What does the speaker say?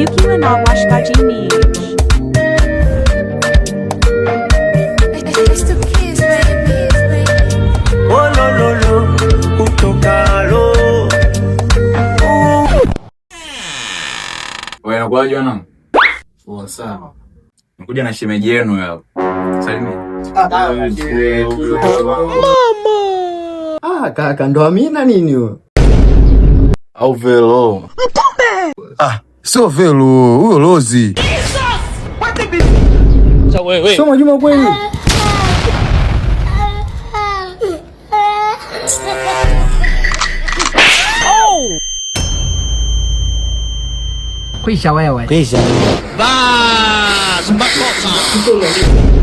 Yukiwa na washikaji ni Wewe kwa jana? Poa sana. Nakuja na shemeji yenu hapo. Salimia. Mama. Kaka ndo Amina nini huyo? Au Velo. Sio Velo, huyo Lozi. Wewe. Soma Juma kweli. Kwisha wewe. Kwisha. Bas, makosa.